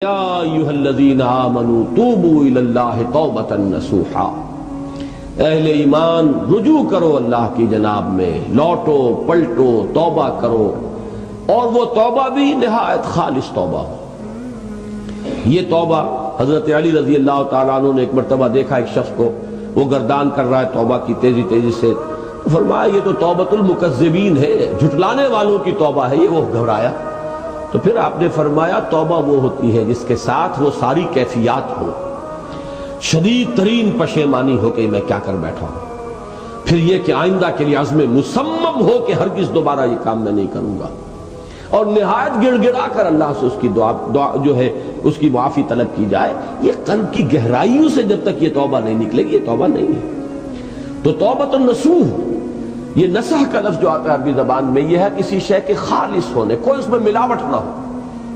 یا ایھا الذین آمنوا توبوا الی اللہ توبۃ نصوحا، اہل ایمان رجوع کرو اللہ کی جناب میں، لوٹو پلٹو توبہ کرو، اور وہ توبہ بھی نہایت خالص توبہ ہو۔ یہ توبہ حضرت علی رضی اللہ تعالیٰ عنہ نے ایک مرتبہ دیکھا ایک شخص کو، وہ گردان کر رہا ہے توبہ کی تیزی تیزی سے، فرمایا یہ تو توبۃ المکذبین ہے، جھٹلانے والوں کی توبہ ہے یہ۔ وہ گھبرایا، تو پھر آپ نے فرمایا توبہ وہ ہوتی ہے جس کے ساتھ وہ ساری کیفیات ہو، شدید ترین پشیمانی ہو کہ میں کیا کر بیٹھا ہوں، پھر یہ کہ آئندہ کے لیے عزم مصمم ہو کہ ہرگز دوبارہ یہ کام میں نہیں کروں گا، اور نہایت گڑ گڑا کر اللہ سے اس کی دعا جو ہے اس کی معافی طلب کی جائے۔ یہ قلب کی گہرائیوں سے جب تک یہ توبہ نہیں نکلے گی یہ توبہ نہیں ہے۔ تو توبۃ النصوح، یہ نصح کا لفظ جو آتا ہے عربی زبان میں، یہ ہے کسی شے کے خالص ہونے، کوئی اس میں ملاوٹ نہ ہو۔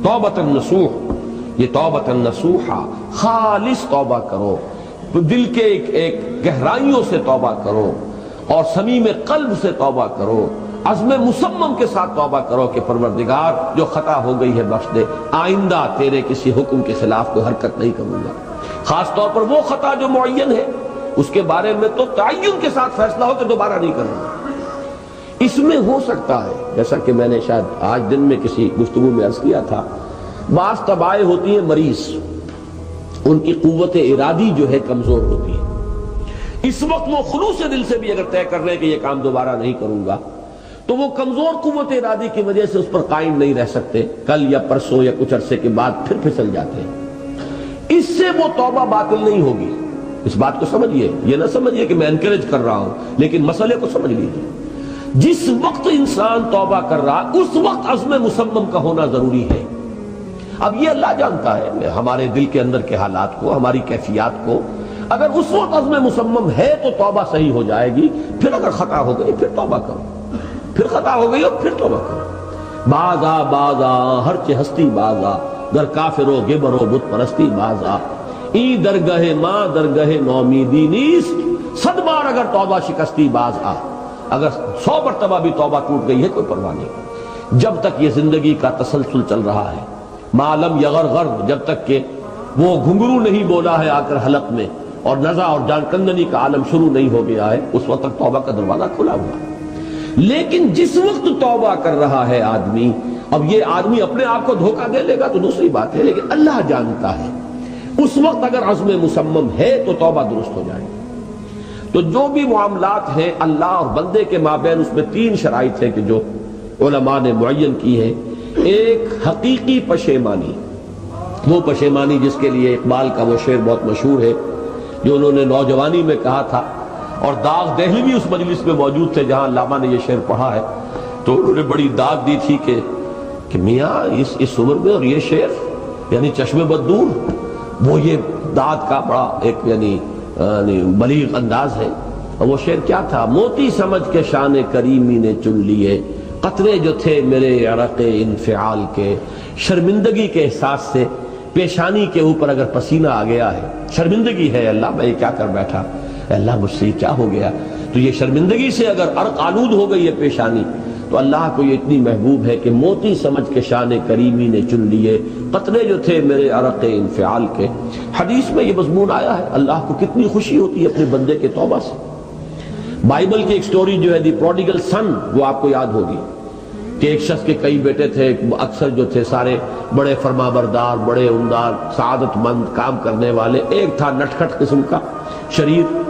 توبۃ النصوح، یہ توبۃ النصوحہ، خالص توبہ کرو، دل کے ایک گہرائیوں سے توبہ کرو، اور صمیم قلب سے توبہ کرو، عزم مصمم کے ساتھ توبہ کرو کہ پروردگار جو خطا ہو گئی ہے بخش دے، آئندہ تیرے کسی حکم کے خلاف کوئی حرکت نہیں کروں گا، خاص طور پر وہ خطا جو معین ہے اس کے بارے میں تو تعین کے ساتھ فیصلہ ہو کہ دوبارہ نہیں کروں گا۔ اس میں ہو سکتا ہے، جیسا کہ میں نے شاید آج دن میں کسی گفتگو میں عرض کیا تھا، بعض طبائع ہوتی ہیں مریض، ان کی قوت ارادی جو ہے کمزور ہوتی ہے، اس وقت وہ خلوص دل سے بھی اگر طے کر رہے کہ یہ کام دوبارہ نہیں کروں گا، تو وہ کمزور قوت ارادی کی وجہ سے اس پر قائم نہیں رہ سکتے، کل یا پرسوں یا کچھ عرصے کے بعد پھر پھسل جاتے ہیں۔ اس سے وہ توبہ باطل نہیں ہوگی، اس بات کو سمجھیے، یہ نہ سمجھیے کہ میں انکریج کر رہا ہوں، لیکن مسئلے کو سمجھ لیجیے۔ جس وقت انسان توبہ کر رہا اس وقت عزم مصمم کا ہونا ضروری ہے۔ اب یہ اللہ جانتا ہے ہمارے دل کے اندر کے حالات کو، ہماری کیفیات کو، اگر اس وقت عزم مصمم ہے تو توبہ صحیح ہو جائے گی، پھر اگر خطا ہو گئی پھر توبہ کرو، پھر خطا ہو گئی اور پھر توبہ کرو۔ بازا بازا ہر چہ ہستی بازا، در کافر و گبر و بت پرستی بازا، ای درگہ ماں درگہ نومیدی نیست، صد بار اگر توبہ شکستی باز آ، اگر 100 مرتبہ بھی توبہ ٹوٹ گئی ہے کوئی پرواہ نہیں، جب تک یہ زندگی کا تسلسل چل رہا ہے، معلم یغرغر، جب تک کہ وہ گھنگرو نہیں بولا ہے آ کر حلق میں، اور نزع اور جان کندنی کا عالم شروع نہیں ہو گیا ہے، اس وقت تک توبہ کا دروازہ کھلا ہوا ہے۔ لیکن جس وقت توبہ کر رہا ہے آدمی، اب یہ آدمی اپنے آپ کو دھوکہ دے لے گا تو دوسری بات ہے، لیکن اللہ جانتا ہے، اس وقت اگر عزم مصمم ہے تو توبہ درست ہو جائے گی۔ تو جو بھی معاملات ہیں اللہ اور بندے کے مابین، اس میں 3 شرائط ہیں کہ جو علماء نے معین کی ہے۔ ایک حقیقی پشیمانی، وہ پشیمانی جس کے لیے اقبال کا وہ شعر بہت مشہور ہے جو انہوں نے نوجوانی میں کہا تھا، اور داغ دہلی بھی اس مجلس میں موجود تھے جہاں علامہ نے یہ شعر پڑھا ہے، تو انہوں نے بڑی داد دی تھی کہ میاں اس عمر میں اور یہ شعر یعنی چشم بد دور، وہ یہ داد کا بڑا ایک یعنی بلیغ انداز ہے۔ اور وہ شعر کیا تھا؟ موتی سمجھ کے شان کریمی نے چن لیے، قطرے جو تھے میرے عرق انفعال کے، شرمندگی کے احساس سے پیشانی کے اوپر اگر پسینہ آ گیا ہے، شرمندگی ہے اللہ میں یہ کیا کر بیٹھا، اللہ مجھ سے کیا ہو گیا، تو یہ شرمندگی سے اگر عرق آلود ہو گئی ہے پیشانی، تو اللہ کو یہ اتنی محبوب ہے کہ موتی سمجھ کے شان کریمی نے چن لیے، قطرے جو تھے میرے عرق انفعال کے۔ حدیث میں یہ مضمون آیا ہے، اللہ کو کتنی خوشی ہوتی ہے اپنے بندے کے توبہ سے۔ بائبل کی ایک سٹوری جو ہے دی پروڈیگل سن، وہ آپ کو یاد ہوگی کہ ایک شخص کے کئی بیٹے تھے، اکثر جو تھے سارے بڑے فرما بردار، بڑے عمدار، سعادت مند، کام کرنے والے، ایک تھا نٹکھٹ قسم کا شریر،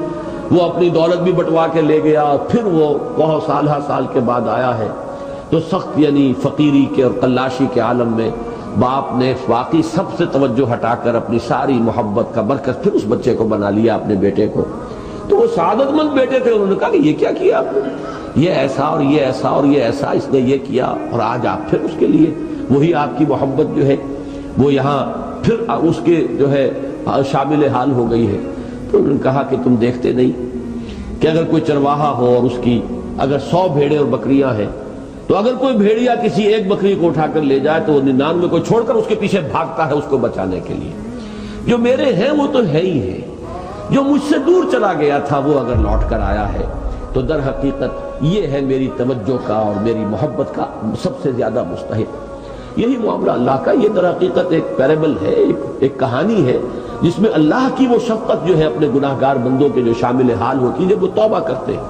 وہ اپنی دولت بھی بٹوا کے لے گیا، پھر وہ بہت سال کے بعد آیا ہے تو سخت یعنی فقیری کے اور قلاشی کے عالم میں باپ نے واقعی سب سے توجہ ہٹا کر اپنی ساری محبت کا مرکز پھر اس بچے کو بنا لیا، اپنے بیٹے کو۔ تو وہ سعادت مند بیٹے تھے، انہوں نے کہا کہ یہ کیا کیا آپ نے، یہ ایسا اور یہ ایسا اور یہ ایسا، اس نے یہ کیا، اور آج آپ پھر اس کے لیے وہی آپ کی محبت جو ہے وہ یہاں پھر اس کے جو ہے شامل حال ہو گئی ہے۔ تو انہوں نے کہا کہ تم دیکھتے نہیں کہ اگر کوئی چرواہا ہو اور اس کی اگر 100 بھیڑیں اور بکریاں ہیں، تو اگر کوئی بھیڑیا کسی ایک بکری کو اٹھا کر لے جائے تو وہ 99 کو چھوڑ کر اس کے پیچھے بھاگتا ہے اس کو بچانے کے لیے۔ جو میرے ہیں وہ تو ہے ہی ہے، جو مجھ سے دور چلا گیا تھا وہ اگر لوٹ کر آیا ہے تو در حقیقت یہ ہے میری توجہ کا اور میری محبت کا سب سے زیادہ مستحق۔ یہی معاملہ اللہ کا. یہ در حقیقت ایک پیرابل ہے، ایک کہانی ہے جس میں اللہ کی وہ شفقت جو ہے اپنے گناہگار بندوں کے جو شامل حال ہوتی ہے جب وہ توبہ کرتے ہیں،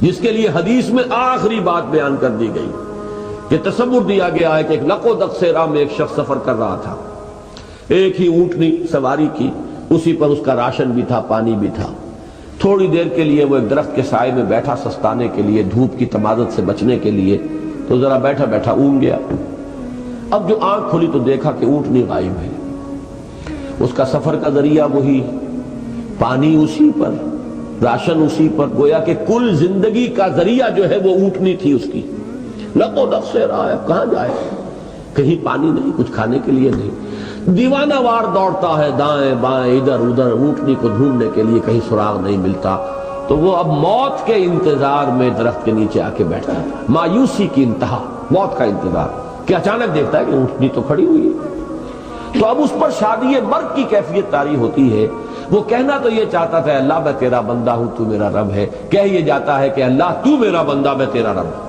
جس کے لیے حدیث میں آخری بات بیان کر دی گئی کہ تصور دیا گیا ہے کہ ایک لق و دق سے راہ میں ایک شخص سفر کر رہا تھا، ایک ہی اونٹنی سواری کی، اسی پر اس کا راشن بھی تھا، پانی بھی تھا. تھوڑی دیر کے لیے وہ ایک درخت کے سائے میں بیٹھا سستانے کے لیے، دھوپ کی تمازت سے بچنے کے لیے، تو ذرا بیٹھا بیٹھا اونگ گیا. اب جو آنکھ کھلی تو دیکھا کہ اونٹنی غائب ہے. اس کا سفر کا ذریعہ وہی، پانی اسی پر، راشن اسی پر، گویا کہ کل زندگی کا ذریعہ جو ہے وہ اونٹنی تھی اس کی. لق و دق سے رہا ہے، کہاں جائے؟ کہیں پانی نہیں، کچھ کھانے کے لیے نہیں. دیوانہ وار دوڑتا ہے دائیں بائیں ادھر ادھر اونٹنی کو ڈھونڈنے کے لیے، کہیں سراغ نہیں ملتا. تو وہ اب موت کے انتظار میں درخت کے نیچے آ کے بیٹھا ہے. مایوسی کی انتہا، موت کا انتظار کہ اچانک دیکھتا ہے کہ اونٹنی تو کھڑی ہوئی ہے. تو اب اس پر شادی مرگ کی کیفیت طاری ہوتی ہے. وہ کہنا تو یہ چاہتا تھا اللہ میں تیرا بندہ ہوں تو میرا رب ہے، کہہ یہ جاتا ہے کہ اللہ تو میرا بندہ میں تیرا رب ہوں.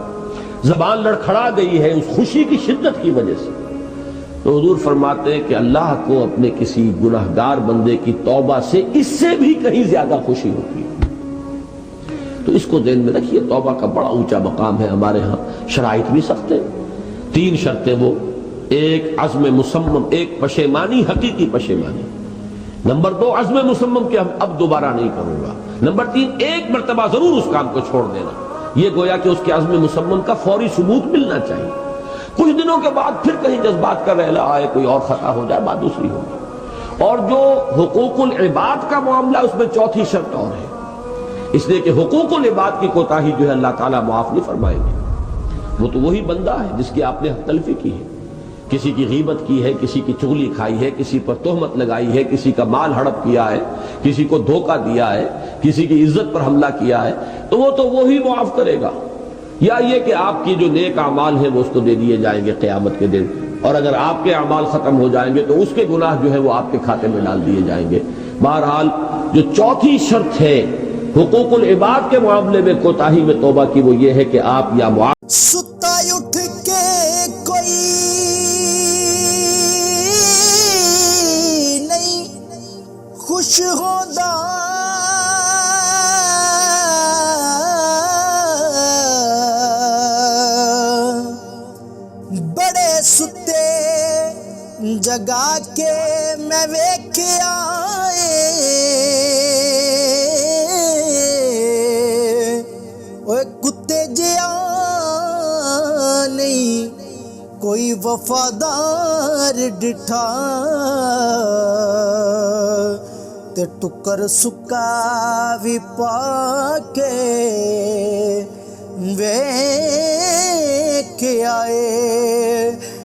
زبان لڑکھڑا گئی ہے اس خوشی کی شدت کی وجہ سے. تو حضور فرماتے ہیں کہ اللہ کو اپنے کسی گناہگار بندے کی توبہ سے اس سے بھی کہیں زیادہ خوشی ہوتی ہے. تو اس کو ذہن میں رکھیے، توبہ کا بڑا اونچا مقام ہے. ہمارے ہاں شرائط بھی سخت ہیں. 3 شرطیں وہ، ایک عزم مصمم، ایک پشیمانی، حقیقی پشیمانی. نمبر 2 عزم مصمم کہ اب دوبارہ نہیں کروں گا. نمبر 3 ایک مرتبہ ضرور اس کام کو چھوڑ دینا. یہ گویا کہ اس کے عزم مصمم کا فوری ثبوت ملنا چاہیے. کچھ دنوں کے بعد پھر کہیں جذبات کا رحلہ آئے، کوئی اور خطا ہو جائے، بات دوسری ہوگی. اور جو حقوق العباد کا معاملہ، اس میں 4تھی شرط اور ہے. اس لیے کہ حقوق العباد کی کوتاہی جو ہے اللہ تعالیٰ معاف نہیں فرمائیں گے. وہ تو وہی بندہ ہے جس کی آپ نے حق تلفی کی ہے، کسی کی غیبت کی ہے، کسی کی چغلی کھائی ہے، کسی پر تہمت لگائی ہے، کسی کا مال ہڑپ کیا ہے، کسی کو دھوکہ دیا ہے، کسی کی عزت پر حملہ کیا ہے، تو وہ تو وہی معاف کرے گا. یا یہ کہ آپ کی جو نیک اعمال ہیں وہ اس کو دے دیے جائیں گے قیامت کے دن، اور اگر آپ کے اعمال ختم ہو جائیں گے تو اس کے گناہ جو ہے وہ آپ کے کھاتے میں ڈال دیے جائیں گے. بہرحال جو 4تھی شرط ہے حقوق العباد کے معاملے میں کوتاہی میں توبہ کی، وہ یہ ہے کہ آپ یا معاف ستا اٹھ کے کوئی نہیں خوش ہوتا، بڑے ستے جگا کے میں ویکھیا کتے جیا نہیں کوئی وفادار ڈٹھا، تے ٹکر سکا بھی پا کے ویکھ آئے.